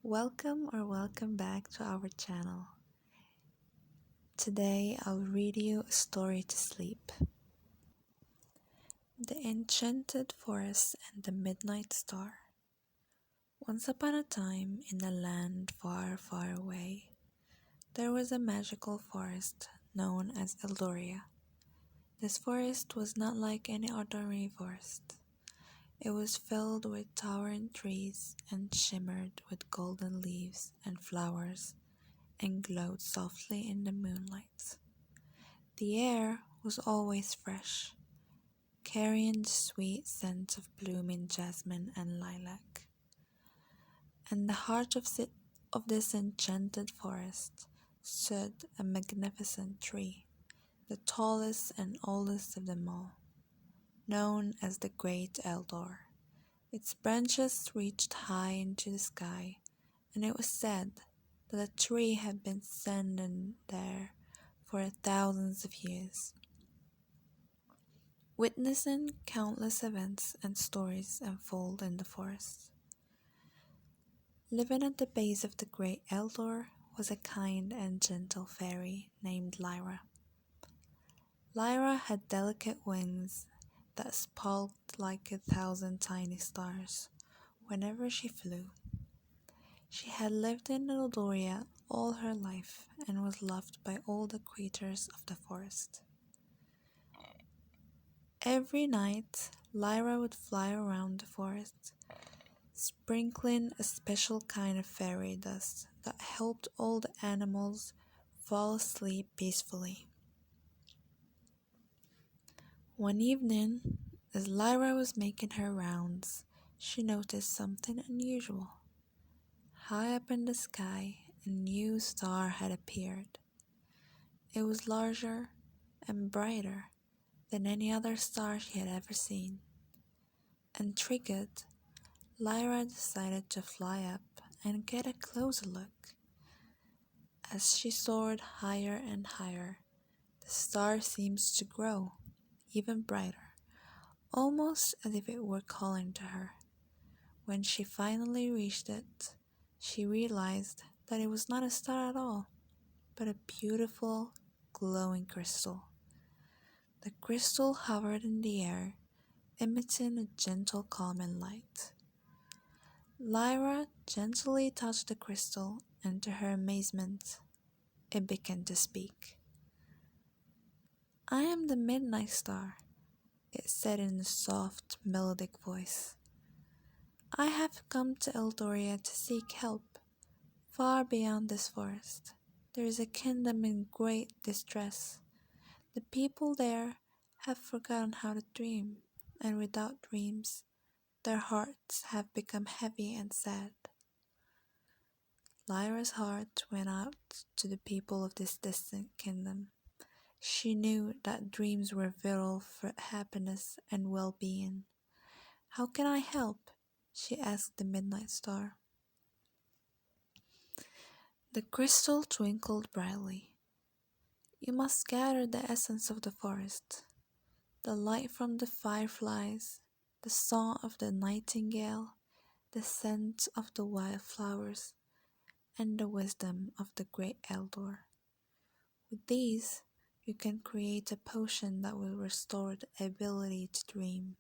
Welcome back to our channel. Today I'll read you a story to sleep. The Enchanted Forest and the Midnight Star. Once upon a time, in a land far, far away, there was a magical forest known as Eldoria. This forest was not like any ordinary forest. It was filled with towering trees and shimmered with golden leaves and flowers and glowed softly in the moonlight. The air was always fresh, carrying the sweet scent of blooming jasmine and lilac. In the heart of this enchanted forest stood a magnificent tree, the tallest and oldest of them all, known as the Great Eldor. Its branches reached high into the sky, and it was said that the tree had been standing there for thousands of years, witnessing countless events and stories unfold in the forest. Living at the base of the Great Eldor was a kind and gentle fairy named Lyra. Lyra had delicate wings that sparkled like 1,000 tiny stars whenever she flew. She had lived in Eldoria all her life and was loved by all the creatures of the forest. Every night, Lyra would fly around the forest, sprinkling a special kind of fairy dust that helped all the animals fall asleep peacefully. One evening, as Lyra was making her rounds, she noticed something unusual. High up in the sky, a new star had appeared. It was larger and brighter than any other star she had ever seen. Intrigued, Lyra decided to fly up and get a closer look. As she soared higher and higher, the star seemed to grow even brighter, almost as if it were calling to her. When she finally reached it, she realized that it was not a star at all, but a beautiful, glowing crystal. The crystal hovered in the air, emitting a gentle, calming light. Lyra gently touched the crystal, and to her amazement, it began to speak. "I am the Midnight Star," it said in a soft, melodic voice. "I have come to Eldoria to seek help. Far beyond this forest, there is a kingdom in great distress. The people there have forgotten how to dream, and without dreams, their hearts have become heavy and sad." Lyra's heart went out to the people of this distant kingdom. She knew that dreams were vital for happiness and well-being. "How can I help?" she asked the Midnight Star. The crystal twinkled brightly. "You must gather the essence of the forest, the light from the fireflies, the song of the nightingale, the scent of the wildflowers, and the wisdom of the Great Eldor. With these, you can create a potion that will restore the ability to dream."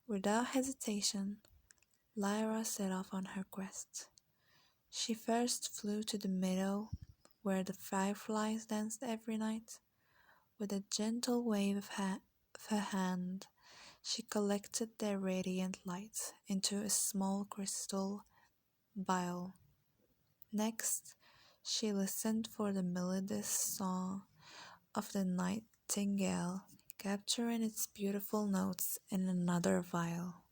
Without hesitation, Lyra set off on her quest. She first flew to the meadow where the fireflies danced every night. With a gentle wave of her hand, she collected their radiant light into a small crystal vial. Next, she listened for the melodious song of the nightingale, capturing its beautiful notes in another vial.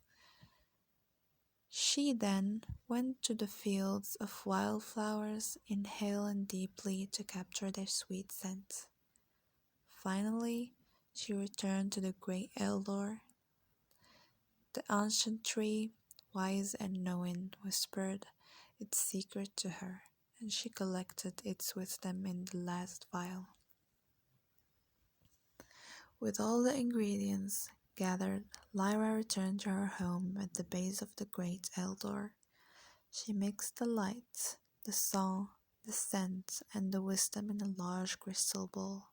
She then went to the fields of wildflowers, inhaling deeply to capture their sweet scent. Finally, she returned to the Great Eldor. The ancient tree, wise and knowing, whispered its secret to her, and she collected its wisdom in the last vial. With all the ingredients gathered, Lyra returned to her home at the base of the Great Eldor. She mixed the light, the song, the scent, and the wisdom in a large crystal bowl.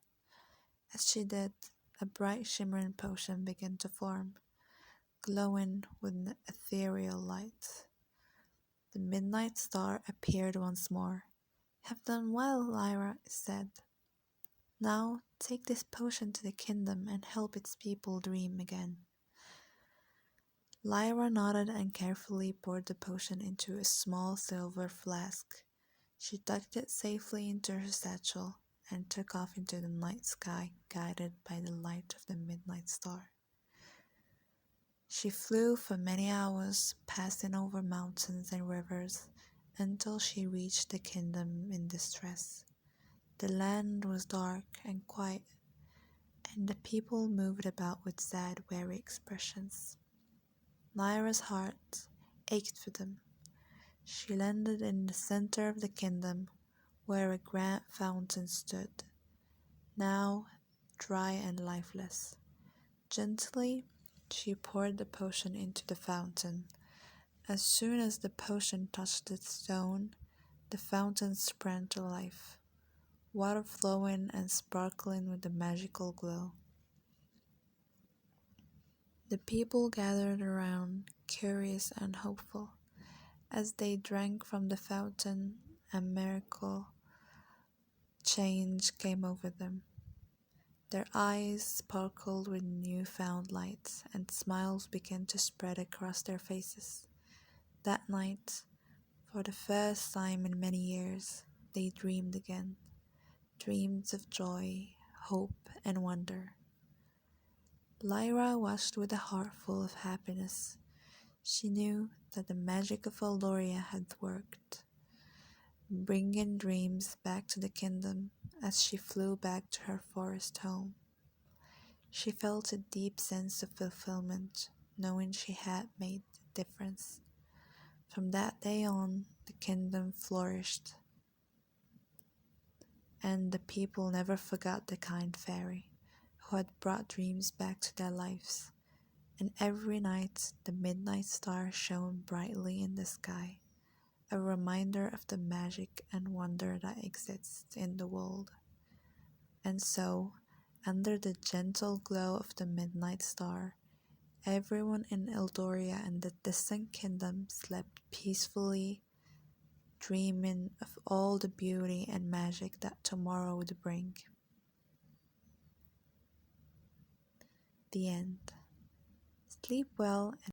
As she did, a bright shimmering potion began to form, glowing with an ethereal light. The midnight star appeared once more. "Have done well, Lyra," it said. "Now take this potion to the kingdom and help its people dream again." Lyra nodded and carefully poured the potion into a small silver flask. She tucked it safely into her satchel and took off into the night sky, guided by the light of the midnight star. She flew for many hours, passing over mountains and rivers, until she reached the kingdom in distress. The land was dark and quiet, and the people moved about with sad, weary expressions. Lyra's heart ached for them. She landed in the center of the kingdom, where a grand fountain stood, now dry and lifeless. Gently, she poured the potion into the fountain. As soon as the potion touched the stone, the fountain sprang to life, water flowing and sparkling with a magical glow. The people gathered around, curious and hopeful. As they drank from the fountain, a miracle change came over them. Their eyes sparkled with newfound light, and smiles began to spread across their faces. That night, for the first time in many years, they dreamed again. Dreams of joy, hope, and wonder. Lyra watched with a heart full of happiness. She knew that the magic of Aldoria had worked, bringing dreams back to the kingdom as she flew back to her forest home. She felt a deep sense of fulfillment, knowing she had made a difference. From that day on, the kingdom flourished, and the people never forgot the kind fairy who had brought dreams back to their lives. And every night the midnight star shone brightly in the sky, a reminder of the magic and wonder that exists in the world. And so, under the gentle glow of the midnight star, everyone in Eldoria and the distant kingdom slept peacefully, dreaming of all the beauty and magic that tomorrow would bring. The end. Sleep well and